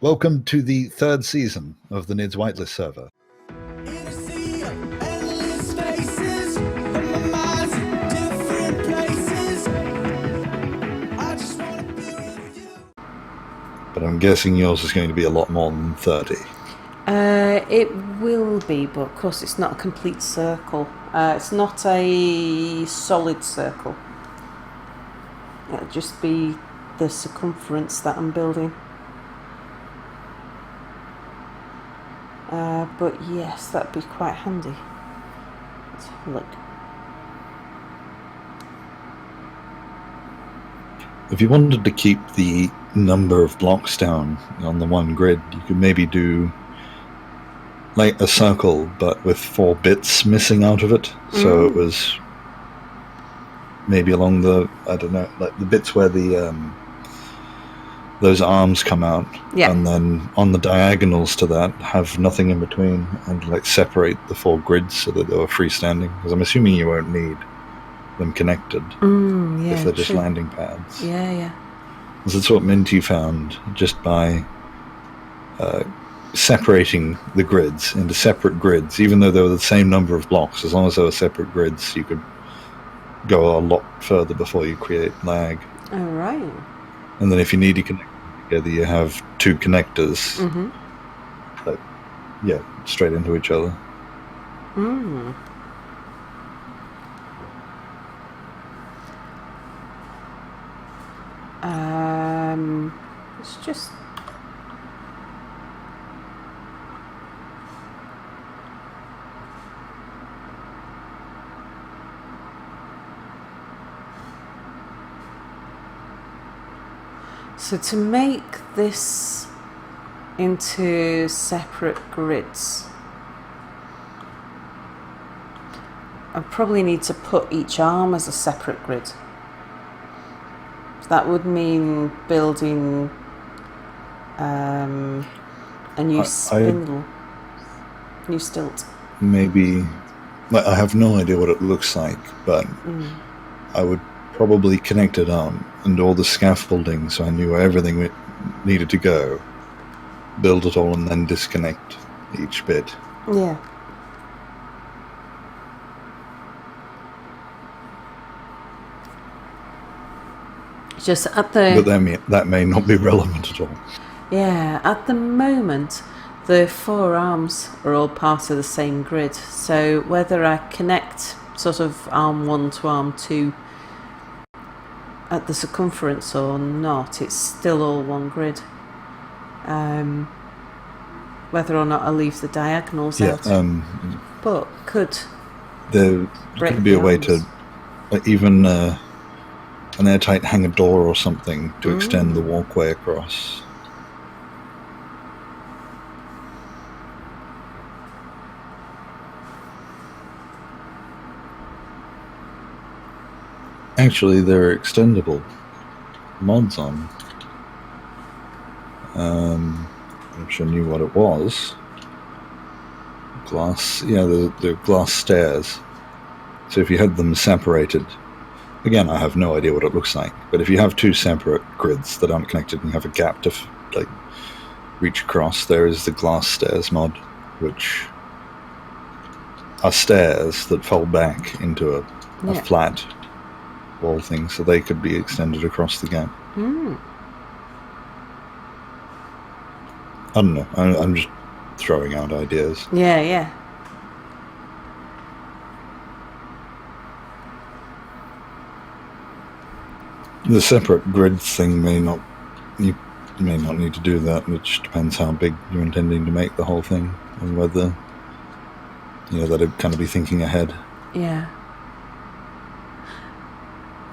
Welcome to the third season of the Nidd's Whitelist server. But I'm guessing yours is going to be a lot more than 30. It will be, but of course it's not a complete circle. It's not a solid circle. It'll just be the circumference that I'm building. But yes, that'd be quite handy. Let's have a look. If you wanted to keep the number of blocks down on the one grid, you could maybe do like a circle, but with 4 bits missing out of it. So it was maybe along the, I don't know, like the bits where the those arms come out, and then on the diagonals to that have nothing in between, and like separate the 4 grids so that they were freestanding. Because I'm assuming you won't need them connected if they're just landing pads. Yeah. That's what Minty found just by separating the grids into separate grids, even though they were the same number of blocks. As long as they were separate grids, you could go a lot further before you create lag. All right. And then if you need to connect them together, you have 2 connectors. Straight into each other. It's just... So to make this into separate grids, I probably need to put each arm as a separate grid. That would mean building a new spindle, new stilt. Maybe, I have no idea what it looks like, but I would probably connect it on and all the scaffolding so I knew where everything needed to go, build it all, and then disconnect each bit. Yeah. Just at the... But that may not be relevant at all. Yeah, at the moment, the 4 arms are all part of the same grid. So whether I connect sort of arm 1 to arm 2 at the circumference or not, it's still all one grid. Whether or not I leave the diagonals out. But there could be a way to even an airtight hangar door or something to extend the walkway across. Actually, there are extendable mods on. I'm sure I knew what it was. Glass, the glass stairs. So if you had them separated, again, I have no idea what it looks like, but if you have 2 separate grids that aren't connected and you have a gap to reach across, there is the glass stairs mod, which are stairs that fold back into a flat wall thing, so they could be extended across the gap. I don't know. I'm just throwing out ideas. Yeah. The separate grid thing you may not need to do that, which depends how big you're intending to make the whole thing, and whether that'd kind of be thinking ahead. Yeah.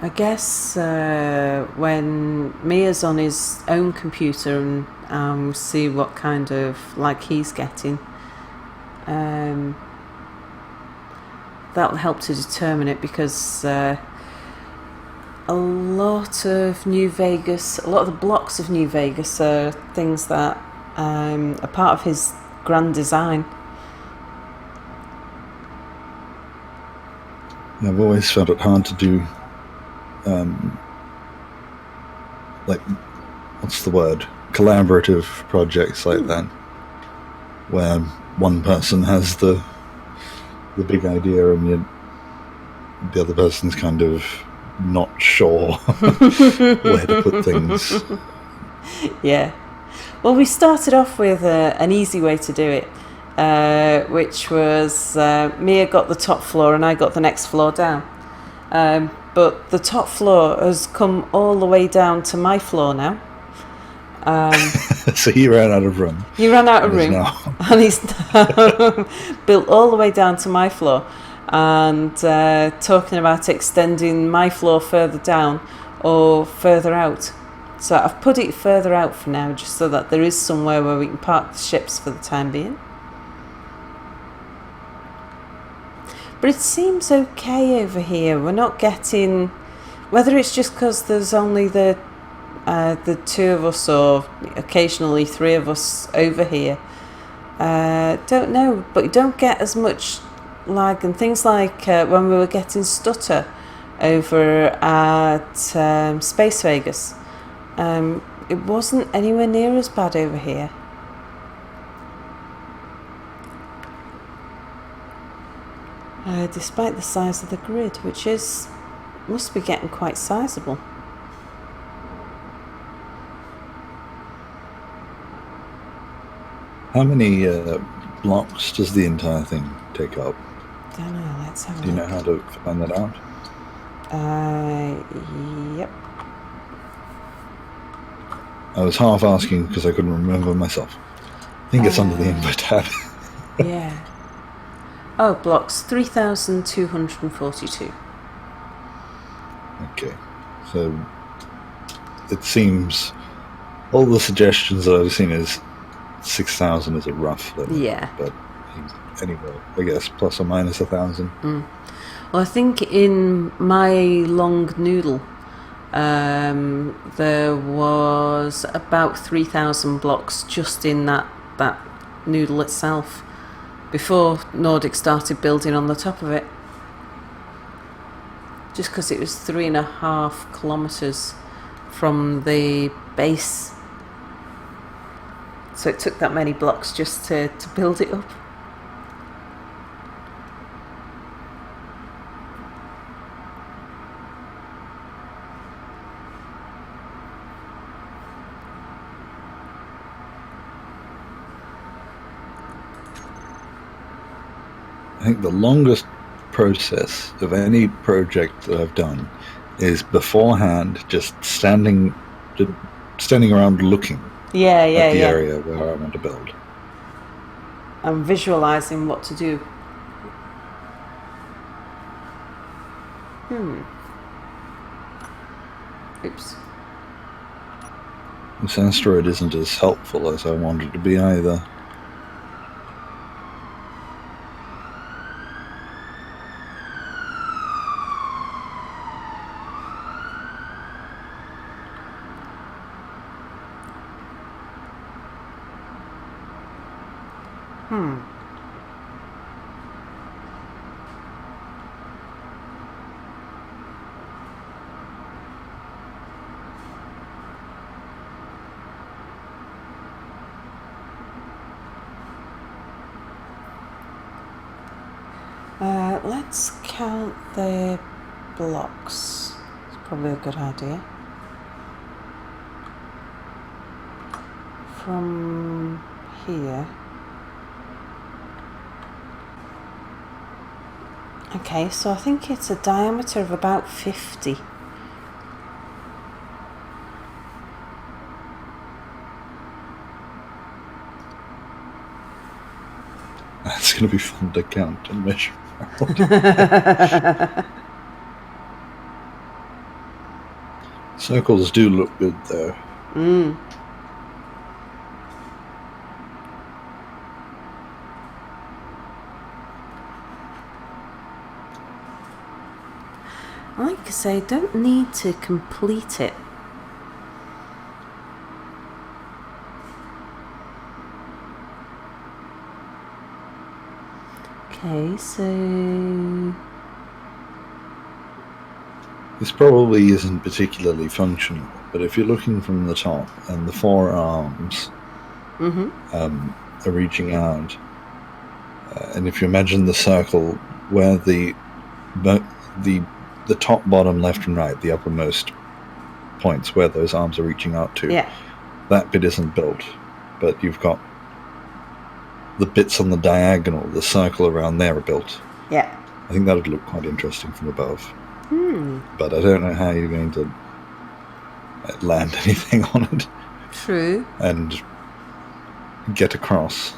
I guess when Mia's on his own computer and see what kind of he's getting, that'll help to determine it, because a lot of the blocks of New Vegas are things that are part of his grand design. I've always found it hard to do what's the word? collaborative projects like that, where one person has the big idea and the other person's kind of not sure where to put things. Yeah. Well, we started off with an easy way to do it, which was Mia got the top floor and I got the next floor down. But the top floor has come all the way down to my floor now. So he ran out of room. He ran out of room, and he's now built all the way down to my floor. And talking about extending my floor further down or further out. So I've put it further out for now, just so that there is somewhere where we can park the ships for the time being. But it seems okay over here. We're not getting... Whether it's just because there's only the two of us, or occasionally three of us over here. Don't know, but you don't get as much lag and things like when we were getting stutter over at Space Vegas. It wasn't anywhere near as bad over here. Despite the size of the grid, which must be getting quite sizable. How many blocks does the entire thing take up? Don't know, let's have a look. Do you know how to find that out? Yep. I was half asking because I couldn't remember myself. I think it's under the info tab. Yeah. Oh, blocks 3,242. Okay, so it seems all the suggestions that I've seen is 6,000 is a rough limit. Yeah. But anyway, I guess plus or minus 1,000. Well, I think in my long noodle, there was about 3,000 blocks just in that noodle itself before Nordic started building on the top of it. Just because it was 3.5 kilometres from the base. So it took that many blocks just to build it up. I think the longest process of any project that I've done is beforehand just standing around looking at the area where I want to build. I'm visualising what to do. Oops. This asteroid isn't as helpful as I wanted to be either. Let's count the blocks. It's probably a good idea. From here. Okay, so I think it's a diameter of about 50. That's going to be fun to count and measure out. Circles do look good though. Like I say, don't need to complete it. Okay, so This probably isn't particularly functional, but if you're looking from the top and the 4 arms are reaching out, and if you imagine the circle where the top, bottom, left and right, the uppermost points where those arms are reaching out to, that bit isn't built, but you've got the bits on the diagonal, the circle around there are built. Yeah. I think that would look quite interesting from above. But I don't know how you're going to land anything on it. True. And get across.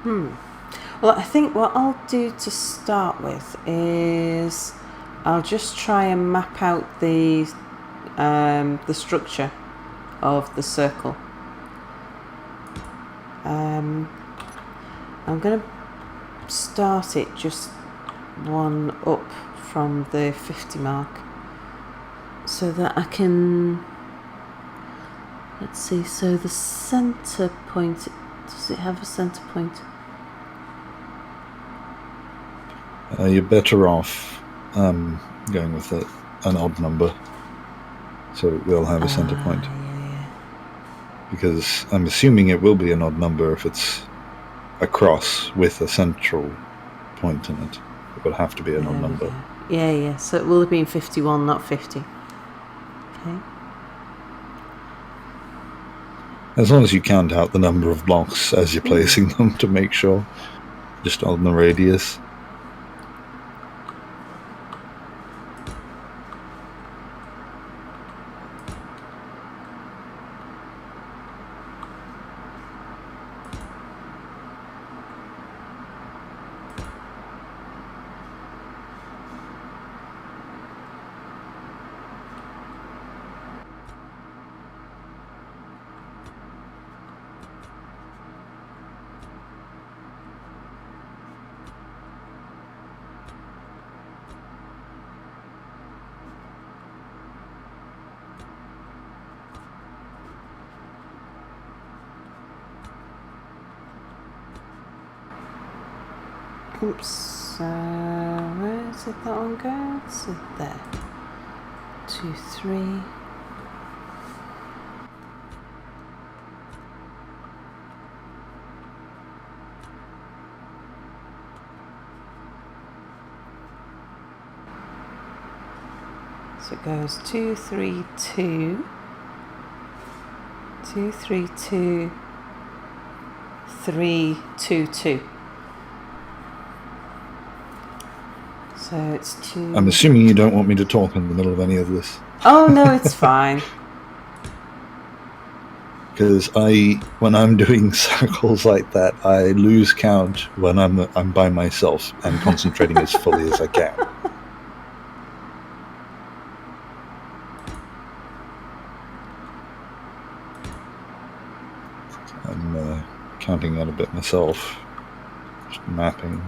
Well, I think what I'll do to start with is I'll just try and map out the structure of the circle. I'm going to start it just one up from the 50 mark so that I can, let's see, so the center point, does it have a center point? You're better off going with an odd number, so it will have a center point. Yeah. Because I'm assuming it will be an odd number if it's a cross with a central point in it. It will have to be an odd number. Yeah. So it will have been 51, not 50. Okay. As long as you count out the number of blocks as you're placing them to make sure, just on the radius. Oops, where did that one go? So there. 2, 3. So it goes 2, 3, 2. 2, 3, 2. 3, 2, 2. So it's 2. I'm assuming you don't want me to talk in the middle of any of this. Oh no, it's fine. Because when I'm doing circles like that, I lose count when I'm by myself and concentrating as fully as I can. I'm counting out a bit myself, just mapping.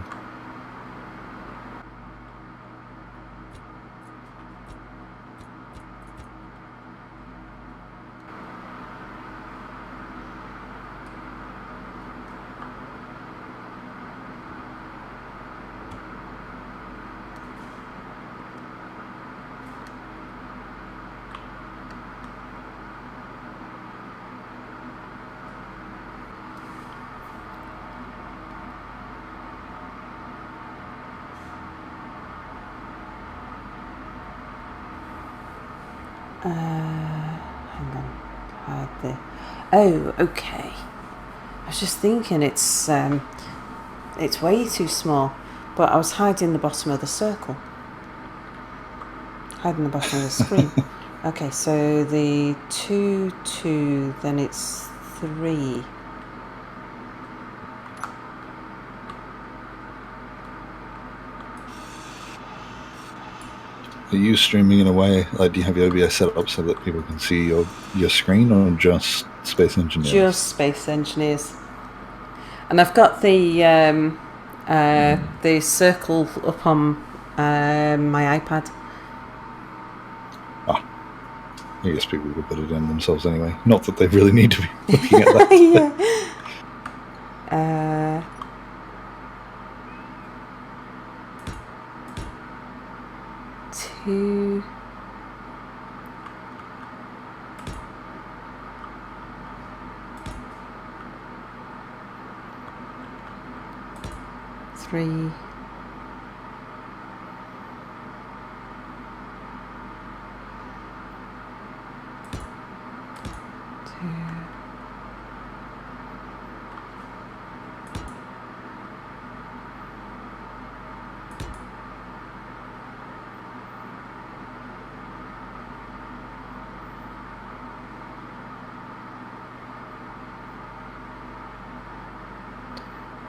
Hang on, hide the. Oh, okay. I was just thinking it's way too small, but I was hiding the bottom of the circle, hiding the bottom of the screen. Okay, so the 2, 2, then it's 3. Are you streaming in a way, like, do you have your OBS set up so that people can see your screen, or just Space Engineers? Just Space Engineers. And I've got the circle up on my iPad. I guess people will put it in themselves anyway. Not that they really need to be looking at that. Yeah. Two. 3. 2.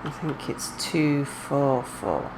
I think it's 2, 4, 4.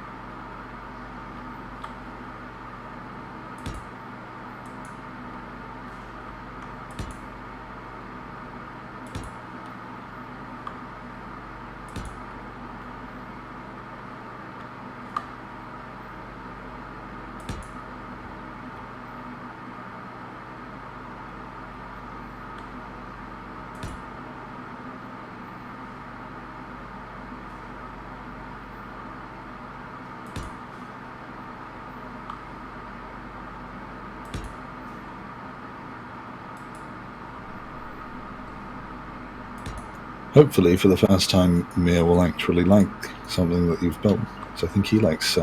Hopefully, for the first time, Mia will actually like something that you've built. So I think he likes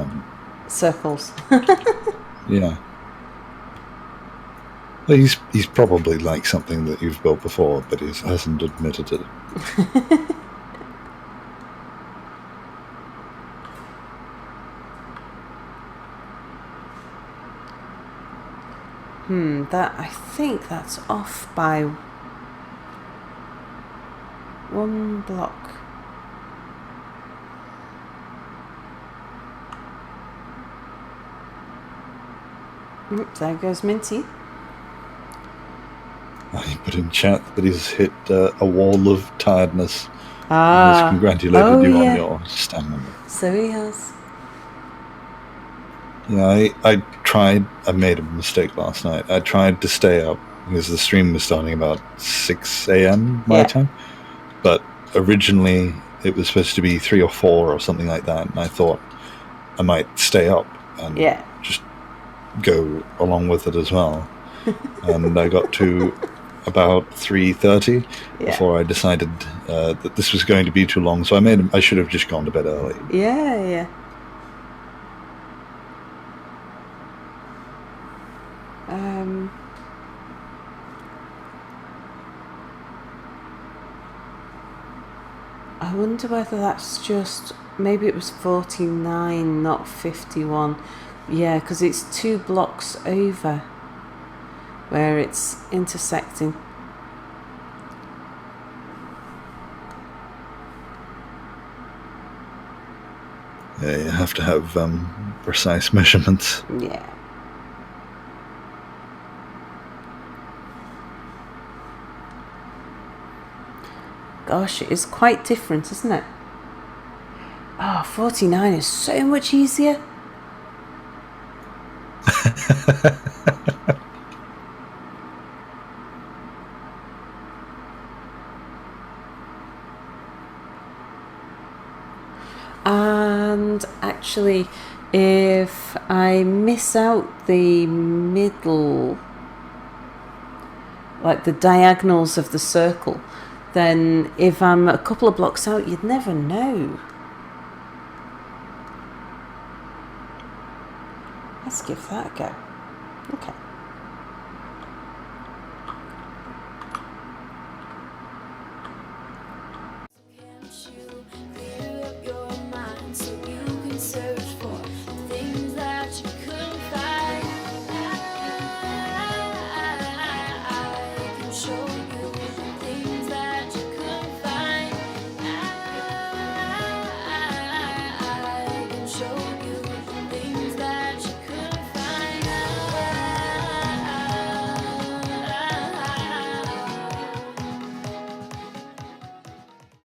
circles. Yeah. Well, he's probably liked something that you've built before, but he hasn't admitted it. That, I think that's off by 1 block. There goes Minty. I put in chat that he's hit a wall of tiredness. Ah. He's congratulated you yeah. on your stamina. So he has. Yeah, I made a mistake last night. I tried to stay up because the stream was starting about 6 a.m. my time. But originally it was supposed to be 3 or 4 or something like that. And I thought I might stay up and just go along with it as well. And I got to about 3:30 before I decided that this was going to be too long. So I should have just gone to bed early. Yeah. I wonder whether that's just, maybe it was 49, not 51. Yeah, because it's 2 blocks over where it's intersecting. Yeah, you have to have precise measurements. Yeah. Gosh, it is quite different, isn't it? Oh, 49 is so much easier. And actually, if I miss out the middle, like the diagonals of the circle, then if I'm a couple of blocks out, you'd never know. Let's give that a go. Okay.